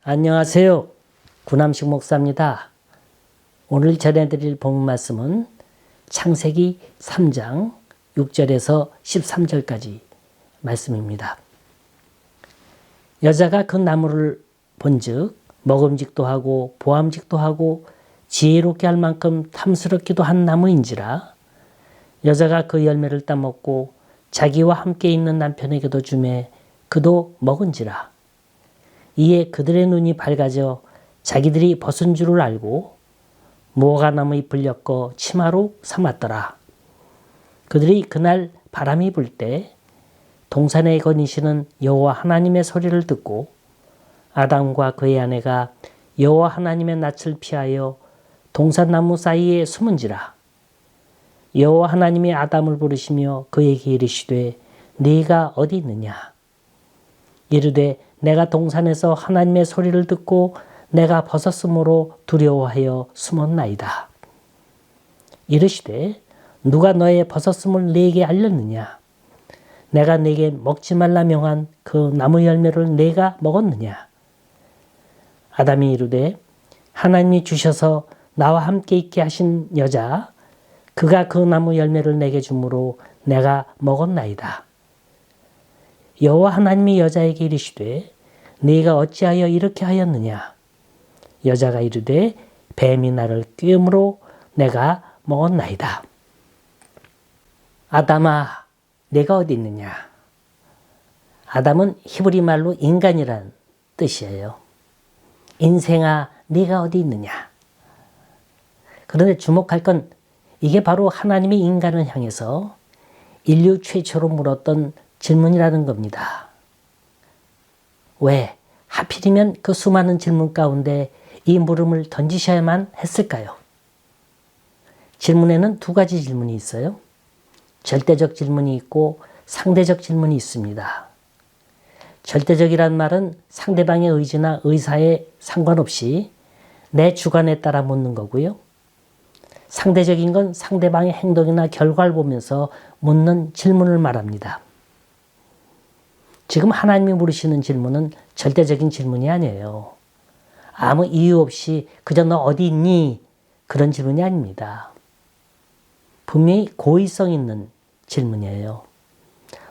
안녕하세요. 구남식 목사입니다. 오늘 전해드릴 본문 말씀은 창세기 3장 6절에서 13절까지 말씀입니다. 여자가 그 나무를 본즉 먹음직도 하고 보암직도 하고 지혜롭게 할 만큼 탐스럽기도 한 나무인지라. 여자가 그 열매를 따먹고 자기와 함께 있는 남편에게도 주매 그도 먹은지라. 이에 그들의 눈이 밝아져 자기들이 벗은 줄을 알고 무화과나무 잎을 엮어 치마로 삼았더라. 그들이 그날 바람이 불 때 동산에 거니시는 여호와 하나님의 소리를 듣고 아담과 그의 아내가 여호와 하나님의 낯을 피하여 동산나무 사이에 숨은지라. 여호와 하나님이 아담을 부르시며 그에게 이르시되 네가 어디 있느냐. 이르되 내가 동산에서 하나님의 소리를 듣고 내가 벗었으므로 두려워하여 숨었나이다. 이르시되 누가 너의 벗었음을 네게 알렸느냐. 내가 네게 먹지 말라 명한 그 나무 열매를 네가 먹었느냐. 아담이 이르되 하나님이 주셔서 나와 함께 있게 하신 여자 그가 그 나무 열매를 내게 주므로 내가 먹었나이다. 여호와 하나님이 여자에게 이르시되 네가 어찌하여 이렇게 하였느냐. 여자가 이르되 뱀이 나를 꿰므로 내가 먹었나이다. 아담아 네가 어디 있느냐. 아담은 히브리 말로 인간이란 뜻이에요. 인생아 네가 어디 있느냐. 그런데 주목할 건 이게 바로 하나님이 인간을 향해서 인류 최초로 물었던 질문이라는 겁니다. 왜 하필이면 그 수많은 질문 가운데 이 물음을 던지셔야만 했을까요? 질문에는 두 가지 질문이 있어요. 절대적 질문이 있고 상대적 질문이 있습니다. 절대적이란 말은 상대방의 의지나 의사에 상관없이 내 주관에 따라 묻는 거고요. 상대적인 건 상대방의 행동이나 결과를 보면서 묻는 질문을 말합니다. 지금 하나님이 물으시는 질문은 절대적인 질문이 아니에요. 아무 이유 없이 그저 너 어디 있니? 그런 질문이 아닙니다. 분명히 고의성 있는 질문이에요.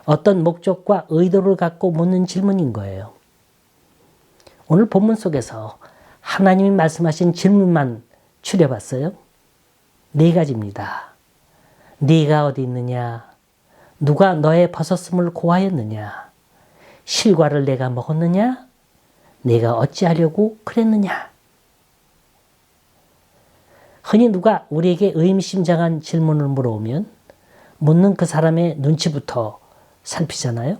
어떤 목적과 의도를 갖고 묻는 질문인 거예요. 오늘 본문 속에서 하나님이 말씀하신 질문만 추려봤어요. 4가지입니다. 네가 어디 있느냐? 누가 너의 벗었음을 고하였느냐? 실과를 내가 먹었느냐? 내가 어찌하려고 그랬느냐? 흔히 누가 우리에게 의미심장한 질문을 물어오면 묻는 그 사람의 눈치부터 살피잖아요.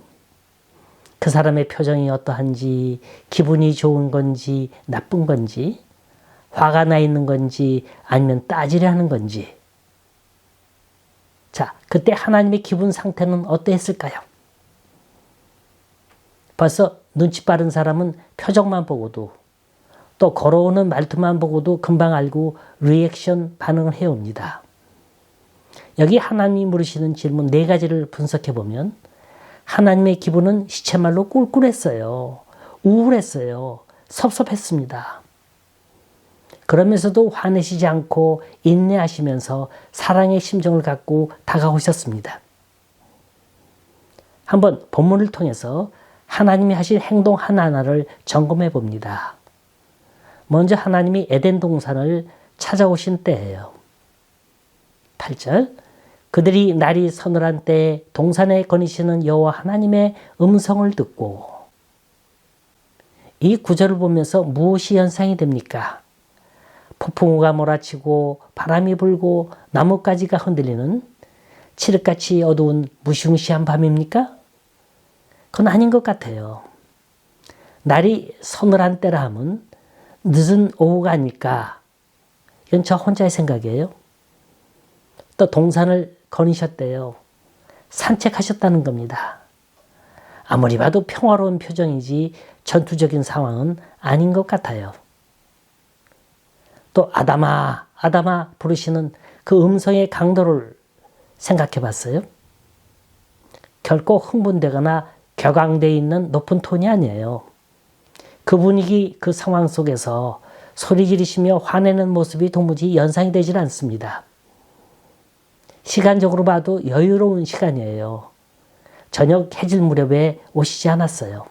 그 사람의 표정이 어떠한지, 기분이 좋은 건지, 나쁜 건지, 화가 나 있는 건지, 아니면 따지려 하는 건지. 자, 그때 하나님의 기분 상태는 어떠했을까요? 벌써 눈치 빠른 사람은 표정만 보고도 또 걸어오는 말투만 보고도 금방 알고 리액션 반응을 해옵니다. 여기 하나님이 물으시는 질문 4가지를 분석해 보면 하나님의 기분은 시체말로 꿀꿀했어요. 우울했어요. 섭섭했습니다. 그러면서도 화내시지 않고 인내하시면서 사랑의 심정을 갖고 다가오셨습니다. 한번 본문을 통해서 하나님이 하실 행동 하나하나를 점검해 봅니다. 먼저 하나님이 에덴 동산을 찾아오신 때예요. 8절 그들이 날이 서늘한 때에 동산에 거니시는 여호와 하나님의 음성을 듣고. 이 구절을 보면서 무엇이 연상이 됩니까? 폭풍우가 몰아치고 바람이 불고 나뭇가지가 흔들리는 칠흑같이 어두운 무시무시한 밤입니까? 그건 아닌 것 같아요. 날이 서늘한 때라 하면 늦은 오후가 아닐까. 이건 저 혼자의 생각이에요. 또 동산을 거니셨대요. 산책하셨다는 겁니다. 아무리 봐도 평화로운 표정이지 전투적인 상황은 아닌 것 같아요. 또 아담아 아담아 부르시는 그 음성의 강도를 생각해 봤어요? 결코 흥분되거나 격앙되어 있는 높은 톤이 아니에요. 그 분위기, 그 상황 속에서 소리 지르시며 화내는 모습이 도무지 연상이 되질 않습니다. 시간적으로 봐도 여유로운 시간이에요. 저녁 해질 무렵에 오시지 않았어요.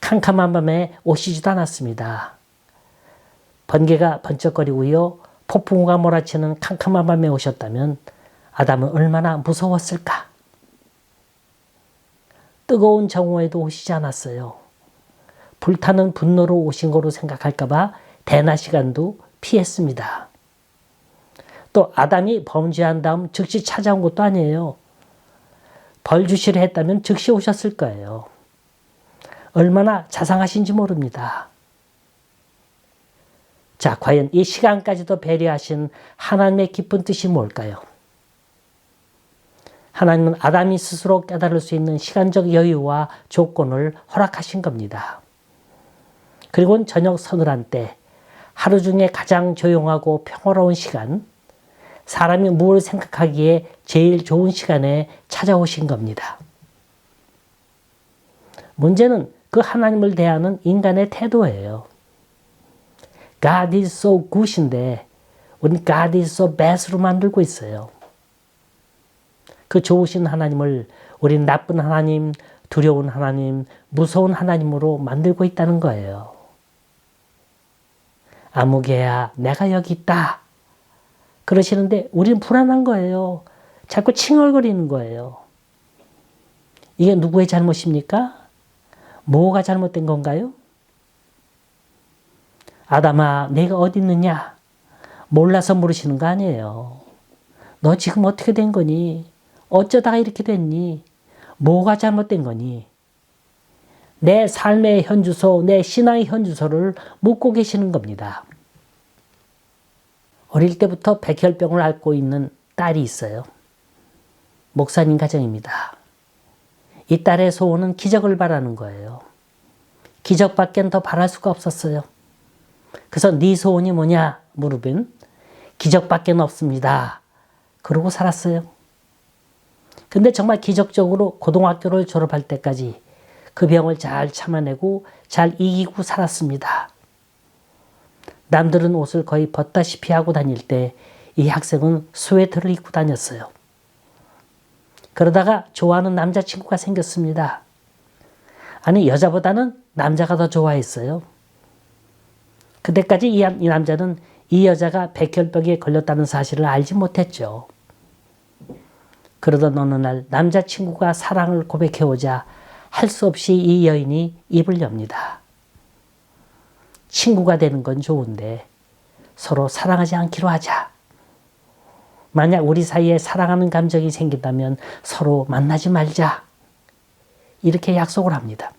캄캄한 밤에 오시지도 않았습니다. 번개가 번쩍거리고요. 폭풍우가 몰아치는 캄캄한 밤에 오셨다면 아담은 얼마나 무서웠을까? 뜨거운 정오에도 오시지 않았어요. 불타는 분노로 오신 거로 생각할까봐 대낮 시간도 피했습니다. 또 아담이 범죄한 다음 즉시 찾아온 것도 아니에요. 벌 주시려 했다면 즉시 오셨을 거예요. 얼마나 자상하신지 모릅니다. 자, 과연 이 시간까지도 배려하신 하나님의 깊은 뜻이 뭘까요? 하나님은 아담이 스스로 깨달을 수 있는 시간적 여유와 조건을 허락하신 겁니다. 그리고 저녁 서늘한 때, 하루 중에 가장 조용하고 평화로운 시간, 사람이 무엇을 생각하기에 제일 좋은 시간에 찾아오신 겁니다. 문제는 그 하나님을 대하는 인간의 태도예요. God is so good인데 우리는 God is so bad로 만들고 있어요. 그 좋으신 하나님을 우린 나쁜 하나님, 두려운 하나님, 무서운 하나님으로 만들고 있다는 거예요. 아무개야 내가 여기 있다. 그러시는데 우린 불안한 거예요. 자꾸 칭얼거리는 거예요. 이게 누구의 잘못입니까? 뭐가 잘못된 건가요? 아담아, 내가 어디 있느냐? 몰라서 물으시는 거 아니에요. 너 지금 어떻게 된 거니? 어쩌다가 이렇게 됐니? 뭐가 잘못된 거니? 내 삶의 현주소, 내 신앙의 현주소를 묻고 계시는 겁니다. 어릴 때부터 백혈병을 앓고 있는 딸이 있어요. 목사님 가정입니다. 이 딸의 소원은 기적을 바라는 거예요. 기적밖엔 더 바랄 수가 없었어요. 그래서 네 소원이 뭐냐 물으면 기적밖엔 없습니다. 그러고 살았어요. 근데 정말 기적적으로 고등학교를 졸업할 때까지 그 병을 잘 참아내고 잘 이기고 살았습니다. 남들은 옷을 거의 벗다시피 하고 다닐 때 이 학생은 스웨터를 입고 다녔어요. 그러다가 좋아하는 남자친구가 생겼습니다. 아니, 여자보다는 남자가 더 좋아했어요. 그때까지 이 남자는 이 여자가 백혈병에 걸렸다는 사실을 알지 못했죠. 그러던 어느 날 남자친구가 사랑을 고백해오자 할 수 없이 이 여인이 입을 엽니다. 친구가 되는 건 좋은데 서로 사랑하지 않기로 하자. 만약 우리 사이에 사랑하는 감정이 생긴다면 서로 만나지 말자. 이렇게 약속을 합니다.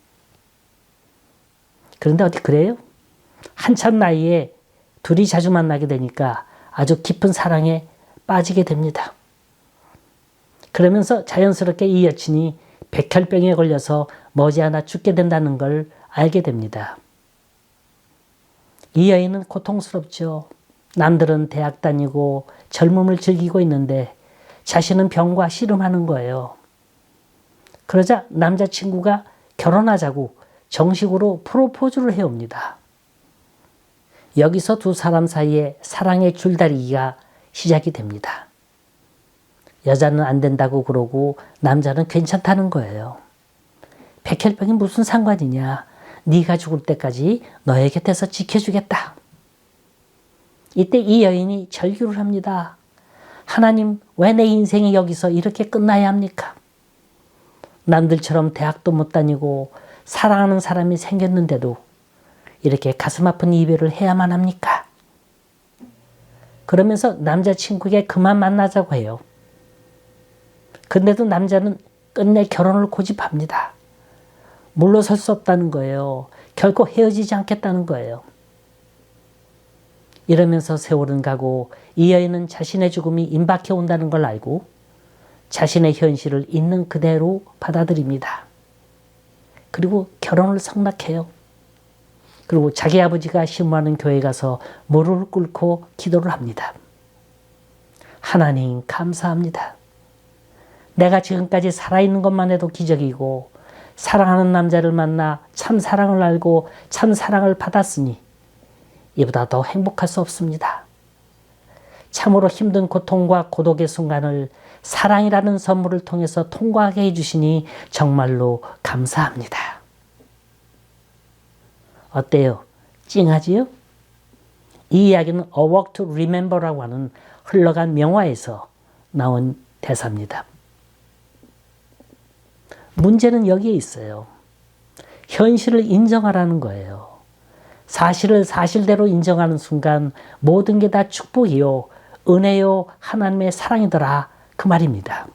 그런데 어디 그래요? 한참 나이에 둘이 자주 만나게 되니까 아주 깊은 사랑에 빠지게 됩니다. 그러면서 자연스럽게 이 여친이 백혈병에 걸려서 머지않아 죽게 된다는 걸 알게 됩니다. 이 여인은 고통스럽죠. 남들은 대학 다니고 젊음을 즐기고 있는데 자신은 병과 씨름하는 거예요. 그러자 남자친구가 결혼하자고 정식으로 프로포즈를 해옵니다. 여기서 두 사람 사이에 사랑의 줄다리기가 시작이 됩니다. 여자는 안 된다고 그러고 남자는 괜찮다는 거예요. 백혈병이 무슨 상관이냐. 네가 죽을 때까지 너의 곁에서 지켜주겠다. 이때 이 여인이 절규를 합니다. 하나님, 왜 내 인생이 여기서 이렇게 끝나야 합니까? 남들처럼 대학도 못 다니고 사랑하는 사람이 생겼는데도 이렇게 가슴 아픈 이별을 해야만 합니까? 그러면서 남자친구에게 그만 만나자고 해요. 근데도 남자는 끝내 결혼을 고집합니다. 물러설 수 없다는 거예요. 결코 헤어지지 않겠다는 거예요. 이러면서 세월은 가고 이 여인은 자신의 죽음이 임박해 온다는 걸 알고 자신의 현실을 있는 그대로 받아들입니다. 그리고 결혼을 성락해요. 그리고 자기 아버지가 심무하는 교회에 가서 무릎을 꿇고 기도를 합니다. 하나님 감사합니다. 내가 지금까지 살아있는 것만 해도 기적이고 사랑하는 남자를 만나 참 사랑을 알고 참 사랑을 받았으니 이보다 더 행복할 수 없습니다. 참으로 힘든 고통과 고독의 순간을 사랑이라는 선물을 통해서 통과하게 해주시니 정말로 감사합니다. 어때요? 찡하지요? 이 이야기는 A Walk to Remember라고 하는 흘러간 명화에서 나온 대사입니다. 문제는 여기에 있어요. 현실을 인정하라는 거예요. 사실을 사실대로 인정하는 순간 모든 게 다 축복이요, 은혜요, 하나님의 사랑이더라, 그 말입니다.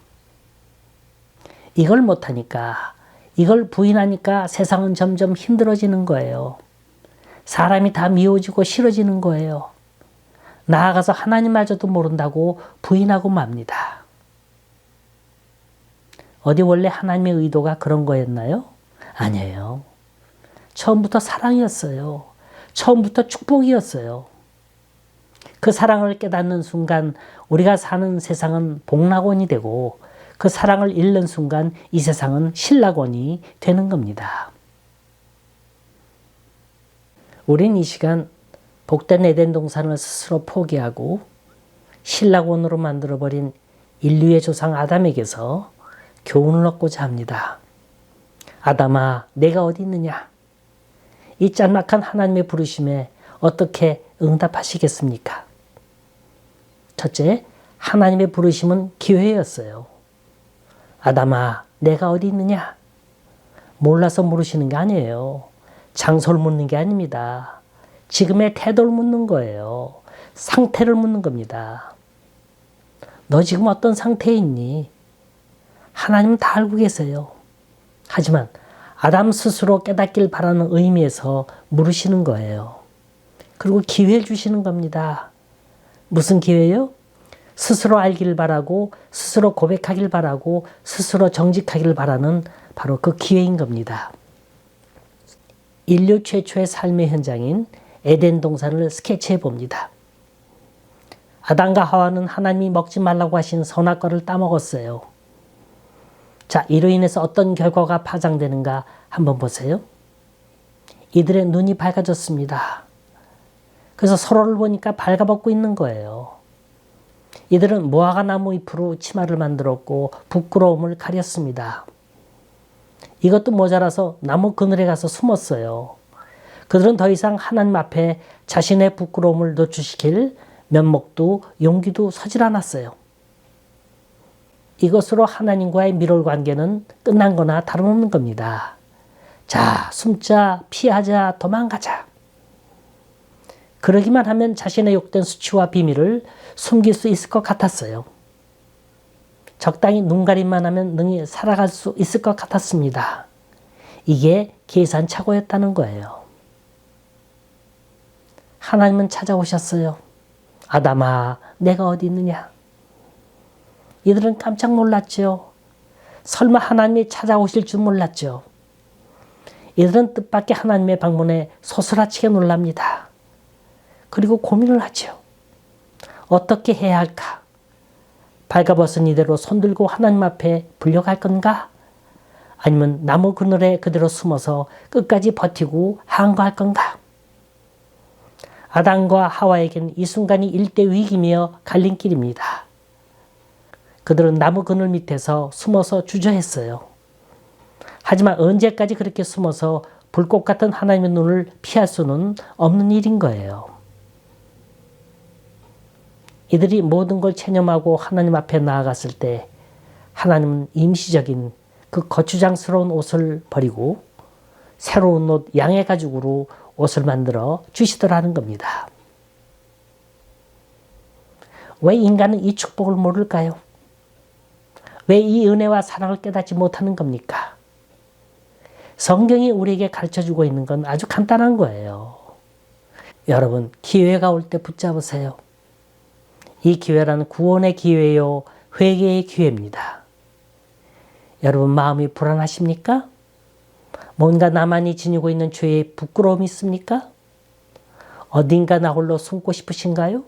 이걸 못하니까, 이걸 부인하니까 세상은 점점 힘들어지는 거예요. 사람이 다 미워지고 싫어지는 거예요. 나아가서 하나님마저도 모른다고 부인하고 맙니다. 어디 원래 하나님의 의도가 그런 거였나요? 아니에요. 처음부터 사랑이었어요. 처음부터 축복이었어요. 그 사랑을 깨닫는 순간 우리가 사는 세상은 복락원이 되고 그 사랑을 잃는 순간 이 세상은 실락원이 되는 겁니다. 우린 이 시간 복된 에덴 동산을 스스로 포기하고 실락원으로 만들어버린 인류의 조상 아담에게서 교훈을 얻고자 합니다. 아담아, 내가 어디 있느냐? 이 짤막한 하나님의 부르심에 어떻게 응답하시겠습니까? 첫째, 하나님의 부르심은 기회였어요. 아담아, 내가 어디 있느냐? 몰라서 물으시는 게 아니에요. 장소를 묻는 게 아닙니다. 지금의 태도를 묻는 거예요. 상태를 묻는 겁니다. 너 지금 어떤 상태에 있니? 하나님은 다 알고 계세요. 하지만 아담 스스로 깨닫길 바라는 의미에서 물으시는 거예요. 그리고 기회를 주시는 겁니다. 무슨 기회요? 스스로 알기를 바라고 스스로 고백하길 바라고 스스로 정직하기를 바라는 바로 그 기회인 겁니다. 인류 최초의 삶의 현장인 에덴 동산을 스케치해 봅니다. 아담과 하와는 하나님이 먹지 말라고 하신 선악과를 따먹었어요. 자, 이로 인해서 어떤 결과가 파장되는가 한번 보세요. 이들의 눈이 밝아졌습니다. 그래서 서로를 보니까 발가벗고 있는 거예요. 이들은 무화과 나무 잎으로 치마를 만들었고 부끄러움을 가렸습니다. 이것도 모자라서 나무 그늘에 가서 숨었어요. 그들은 더 이상 하나님 앞에 자신의 부끄러움을 노출시킬 면목도 용기도 서질 않았어요. 이것으로 하나님과의 밀월 관계는 끝난 거나 다름없는 겁니다. 자, 숨자, 피하자, 도망가자. 그러기만 하면 자신의 욕된 수치와 비밀을 숨길 수 있을 것 같았어요. 적당히 눈가림만 하면 능히 살아갈 수 있을 것 같았습니다. 이게 계산착오였다는 거예요. 하나님은 찾아오셨어요. 아담아, 내가 어디 있느냐? 이들은 깜짝 놀랐죠. 설마 하나님이 찾아오실 줄 몰랐죠. 이들은 뜻밖의 하나님의 방문에 소스라치게 놀랍니다. 그리고 고민을 하죠. 어떻게 해야 할까? 발가벗은 이대로 손들고 하나님 앞에 불려갈 건가? 아니면 나무 그늘에 그대로 숨어서 끝까지 버티고 항거할 건가? 아담과 하와에게는 이 순간이 일대 위기며 갈림길입니다. 그들은 나무 그늘 밑에서 숨어서 주저했어요. 하지만 언제까지 그렇게 숨어서 불꽃 같은 하나님의 눈을 피할 수는 없는 일인 거예요. 이들이 모든 걸 체념하고 하나님 앞에 나아갔을 때 하나님은 임시적인 그 거추장스러운 옷을 버리고 새로운 옷 양의 가죽으로 옷을 만들어 주시더라는 겁니다. 왜 인간은 이 축복을 모를까요? 왜 이 은혜와 사랑을 깨닫지 못하는 겁니까? 성경이 우리에게 가르쳐주고 있는 건 아주 간단한 거예요. 여러분, 기회가 올 때 붙잡으세요. 이 기회라는 구원의 기회요, 회개의 기회입니다. 여러분, 마음이 불안하십니까? 뭔가 나만이 지니고 있는 죄에 부끄러움이 있습니까? 어딘가 나 홀로 숨고 싶으신가요?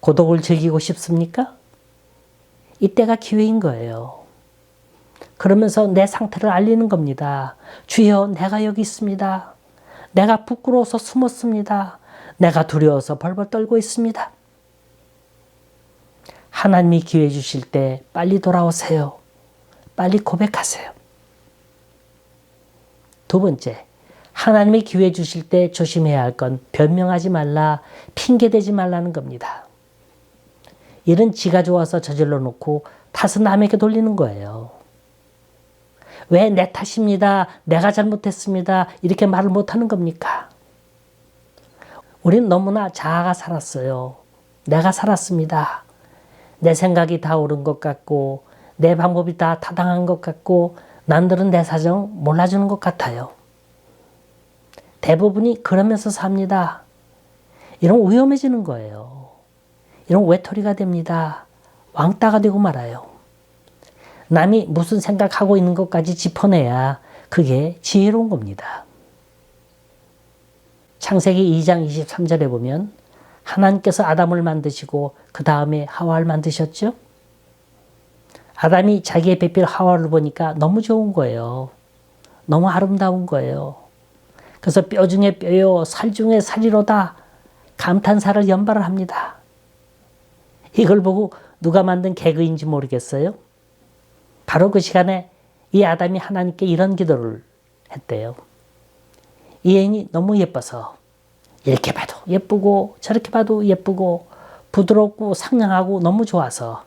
고독을 즐기고 싶습니까? 이때가 기회인 거예요. 그러면서 내 상태를 알리는 겁니다. 주여, 내가 여기 있습니다. 내가 부끄러워서 숨었습니다. 내가 두려워서 벌벌 떨고 있습니다. 하나님이 기회 주실 때 빨리 돌아오세요. 빨리 고백하세요. 두 번째, 하나님이 기회 주실 때 조심해야 할 건 변명하지 말라, 핑계대지 말라는 겁니다. 일은 지가 좋아서 저질러 놓고 탓은 남에게 돌리는 거예요. 왜 내 탓입니다. 내가 잘못했습니다. 이렇게 말을 못하는 겁니까? 우린 너무나 자아가 살았어요. 내가 살았습니다. 내 생각이 다 옳은 것 같고 내 방법이 다 타당한 것 같고 남들은 내 사정 몰라주는 것 같아요. 대부분이 그러면서 삽니다. 이런 위험해지는 거예요. 이런 외톨이가 됩니다. 왕따가 되고 말아요. 남이 무슨 생각하고 있는 것까지 짚어내야 그게 지혜로운 겁니다. 창세기 2장 23절에 보면 하나님께서 아담을 만드시고 그 다음에 하와를 만드셨죠. 아담이 자기의 배필 하와를 보니까 너무 좋은 거예요. 너무 아름다운 거예요. 그래서 뼈 중에 뼈요 살 중에 살이로다 감탄사를 연발을 합니다. 이걸 보고 누가 만든 개그인지 모르겠어요. 바로 그 시간에 이 아담이 하나님께 이런 기도를 했대요. 이 애인이 너무 예뻐서 이렇게 봐도 예쁘고 저렇게 봐도 예쁘고 부드럽고 상냥하고 너무 좋아서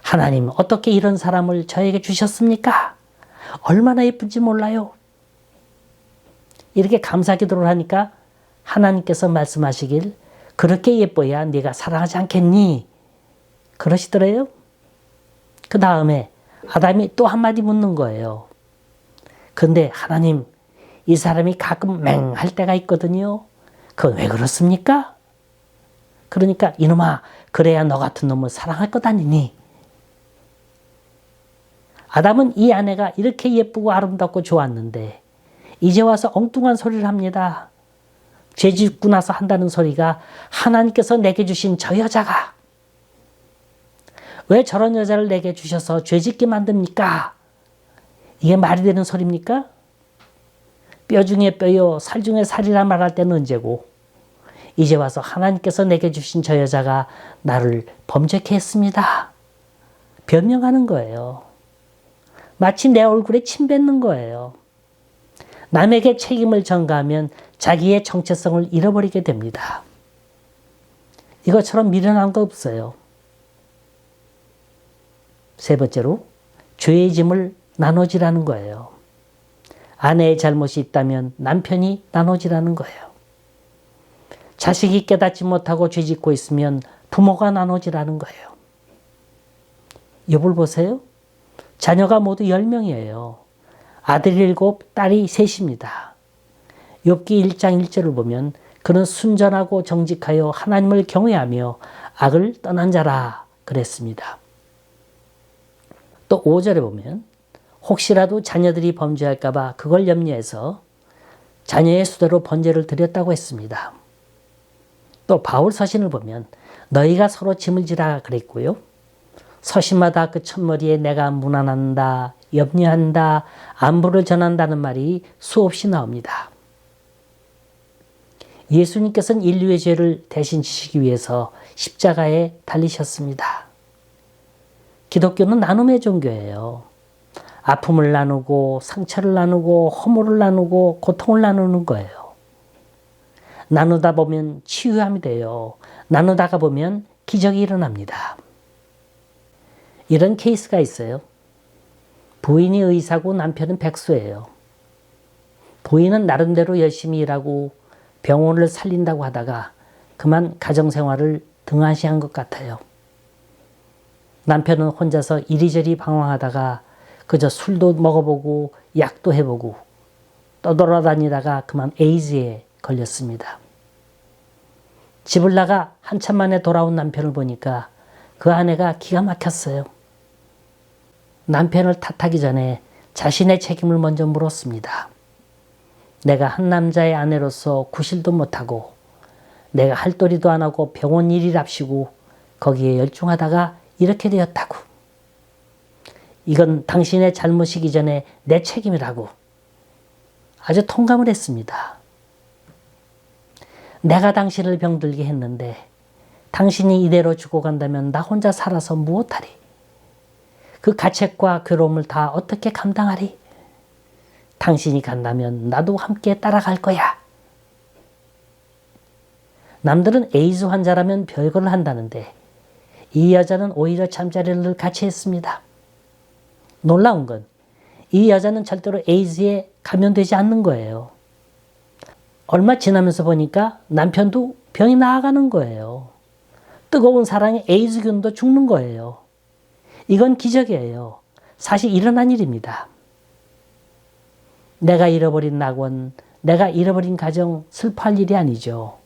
하나님 어떻게 이런 사람을 저에게 주셨습니까? 얼마나 예쁜지 몰라요. 이렇게 감사 기도를 하니까 하나님께서 말씀하시길 그렇게 예뻐야 네가 사랑하지 않겠니? 그러시더래요. 그 다음에 아담이 또 한마디 묻는 거예요. 근데 하나님, 이 사람이 가끔 맹할 때가 있거든요. 그건 왜 그렇습니까? 그러니까 이놈아, 그래야 너 같은 놈을 사랑할 것 아니니? 아담은 이 아내가 이렇게 예쁘고 아름답고 좋았는데 이제 와서 엉뚱한 소리를 합니다. 죄 짓고 나서 한다는 소리가 하나님께서 내게 주신 저 여자가 왜 저런 여자를 내게 주셔서 죄 짓게 만듭니까? 이게 말이 되는 소리입니까? 뼈 중에 뼈요 살 중에 살이라 말할 때는 언제고 이제 와서 하나님께서 내게 주신 저 여자가 나를 범죄케 했습니다. 변명하는 거예요. 마치 내 얼굴에 침 뱉는 거예요. 남에게 책임을 전가하면 자기의 정체성을 잃어버리게 됩니다. 이것처럼 미련한 거 없어요. 세 번째로 죄의 짐을 나눠지라는 거예요. 아내의 잘못이 있다면 남편이 나눠지라는 거예요. 자식이 깨닫지 못하고 죄짓고 있으면 부모가 나눠지라는 거예요. 욥을 보세요. 자녀가 모두 10명이에요. 아들이 7, 딸이 3입니다. 욥기 1장 1절을 보면 그는 순전하고 정직하여 하나님을 경외하며 악을 떠난 자라 그랬습니다. 또 5절에 보면 혹시라도 자녀들이 범죄할까 봐 그걸 염려해서 자녀의 수대로 번제를 드렸다고 했습니다. 또 바울 서신을 보면 너희가 서로 짐을 지라 그랬고요. 서신마다 그 첫머리에 내가 문안한다, 염려한다, 안부를 전한다는 말이 수없이 나옵니다. 예수님께서는 인류의 죄를 대신 지시기 위해서 십자가에 달리셨습니다. 기독교는 나눔의 종교예요. 아픔을 나누고 상처를 나누고 허물을 나누고 고통을 나누는 거예요. 나누다 보면 치유함이 돼요. 나누다가 보면 기적이 일어납니다. 이런 케이스가 있어요. 부인이 의사고 남편은 백수예요. 부인은 나름대로 열심히 일하고 병원을 살린다고 하다가 그만 가정생활을 등한시한 것 같아요. 남편은 혼자서 이리저리 방황하다가 그저 술도 먹어보고 약도 해보고 떠돌아다니다가 그만 에이즈에 걸렸습니다. 집을 나가 한참 만에 돌아온 남편을 보니까 그 아내가 기가 막혔어요. 남편을 탓하기 전에 자신의 책임을 먼저 물었습니다. 내가 한 남자의 아내로서 구실도 못하고 내가 할도리도 안 하고 병원 일이랍시고 거기에 열중하다가 이렇게 되었다고. 이건 당신의 잘못이기 전에 내 책임이라고 아주 통감을 했습니다. 내가 당신을 병들게 했는데 당신이 이대로 죽어간다면 나 혼자 살아서 무엇하리? 그 가책과 괴로움을 다 어떻게 감당하리? 당신이 간다면 나도 함께 따라갈 거야. 남들은 에이즈 환자라면 별거를 한다는데 이 여자는 오히려 잠자리를 같이 했습니다. 놀라운 건 이 여자는 절대로 에이즈에 감염되지 않는 거예요. 얼마 지나면서 보니까 남편도 병이 나아가는 거예요. 뜨거운 사랑에 에이즈균도 죽는 거예요. 이건 기적이에요. 사실 일어난 일입니다. 내가 잃어버린 낙원, 내가 잃어버린 가정 슬퍼할 일이 아니죠.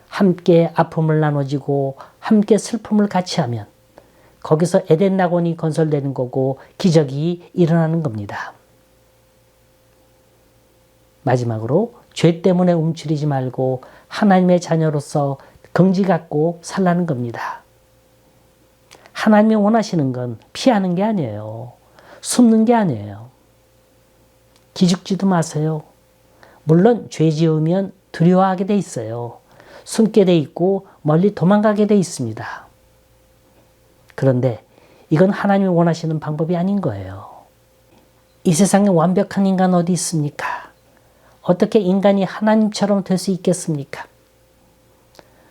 함께 아픔을 나눠지고 함께 슬픔을 같이 하면 거기서 에덴 낙원이 건설되는 거고 기적이 일어나는 겁니다. 마지막으로 죄 때문에 움츠리지 말고 하나님의 자녀로서 긍지 갖고 살라는 겁니다. 하나님이 원하시는 건 피하는 게 아니에요. 숨는 게 아니에요. 기죽지도 마세요. 물론 죄 지으면 두려워하게 돼 있어요. 숨게 돼 있고 멀리 도망가게 돼 있습니다. 그런데 이건 하나님이 원하시는 방법이 아닌 거예요. 이 세상에 완벽한 인간 어디 있습니까? 어떻게 인간이 하나님처럼 될 수 있겠습니까?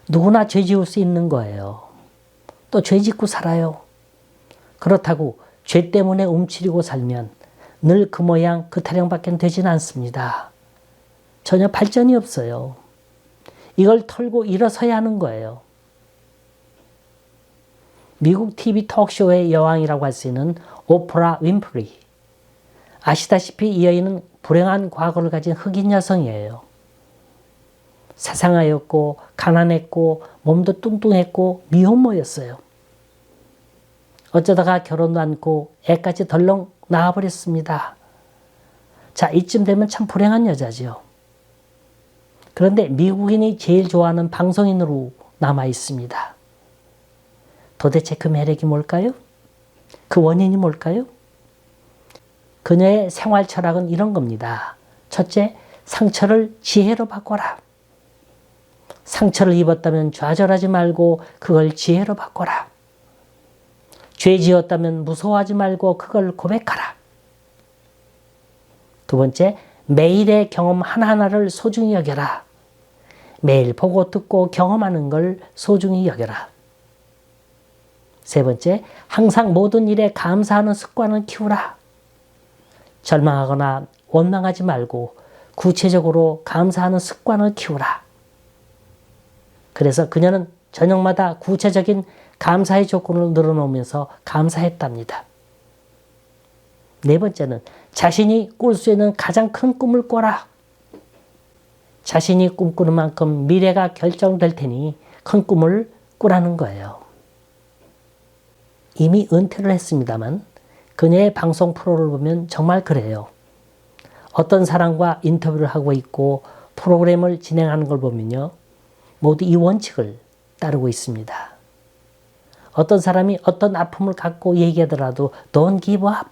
누구나 죄 지을 수 있는 거예요. 또 죄 짓고 살아요. 그렇다고 죄 때문에 움츠리고 살면 늘 그 모양 그 타령밖에 되지는 않습니다. 전혀 발전이 없어요. 이걸 털고 일어서야 하는 거예요. 미국 TV 톡쇼의 여왕이라고 할 수 있는 오프라 윈프리. 아시다시피 이 여인은 불행한 과거를 가진 흑인 여성이에요. 세상하였고 가난했고 몸도 뚱뚱했고 미혼모였어요. 어쩌다가 결혼도 않고 애까지 덜렁 낳아버렸습니다. 자, 이쯤 되면 참 불행한 여자죠. 그런데 미국인이 제일 좋아하는 방송인으로 남아 있습니다. 도대체 그 매력이 뭘까요? 그 원인이 뭘까요? 그녀의 생활 철학은 이런 겁니다. 첫째, 상처를 지혜로 바꿔라. 상처를 입었다면 좌절하지 말고 그걸 지혜로 바꿔라. 죄 지었다면 무서워하지 말고 그걸 고백하라. 두 번째, 매일의 경험 하나하나를 소중히 여겨라. 매일 보고 듣고 경험하는 걸 소중히 여겨라. 세 번째, 항상 모든 일에 감사하는 습관을 키우라. 절망하거나 원망하지 말고 구체적으로 감사하는 습관을 키우라. 그래서 그녀는 저녁마다 구체적인 감사의 조건을 늘어놓으면서 감사했답니다. 네 번째는 자신이 꿀 수 있는 가장 큰 꿈을 꿔라. 자신이 꿈꾸는 만큼 미래가 결정될 테니 큰 꿈을 꾸라는 거예요. 이미 은퇴를 했습니다만 그녀의 방송 프로를 보면 정말 그래요. 어떤 사람과 인터뷰를 하고 있고 프로그램을 진행하는 걸 보면요. 모두 이 원칙을 따르고 있습니다. 어떤 사람이 어떤 아픔을 갖고 얘기하더라도 Don't give up.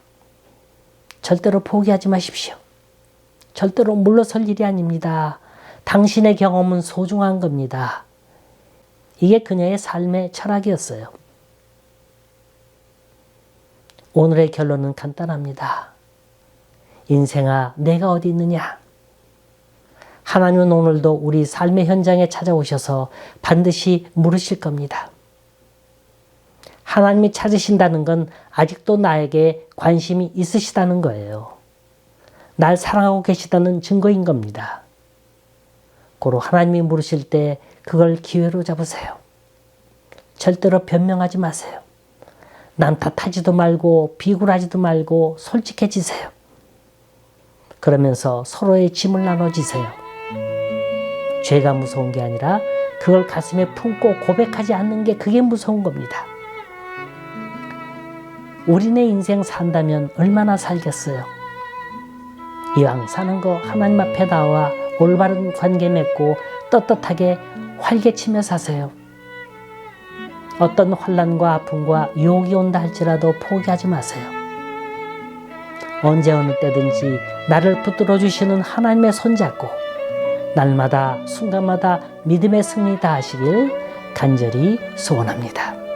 절대로 포기하지 마십시오. 절대로 물러설 일이 아닙니다. 당신의 경험은 소중한 겁니다. 이게 그녀의 삶의 철학이었어요. 오늘의 결론은 간단합니다. 인생아, 내가 어디 있느냐? 하나님은 오늘도 우리 삶의 현장에 찾아오셔서 반드시 물으실 겁니다. 하나님이 찾으신다는 건 아직도 나에게 관심이 있으시다는 거예요. 날 사랑하고 계시다는 증거인 겁니다. 고로 하나님이 물으실 때 그걸 기회로 잡으세요. 절대로 변명하지 마세요. 남 탓하지도 말고 비굴하지도 말고 솔직해지세요. 그러면서 서로의 짐을 나눠지세요. 죄가 무서운 게 아니라 그걸 가슴에 품고 고백하지 않는 게 그게 무서운 겁니다. 우리네 인생 산다면 얼마나 살겠어요? 이왕 사는 거 하나님 앞에 나와 올바른 관계 맺고 떳떳하게 활개치며 사세요. 어떤 환난과 아픔과 유혹이 온다 할지라도 포기하지 마세요. 언제 어느 때든지 나를 붙들어 주시는 하나님의 손잡고 날마다 순간마다 믿음의 승리 다하시길 간절히 소원합니다.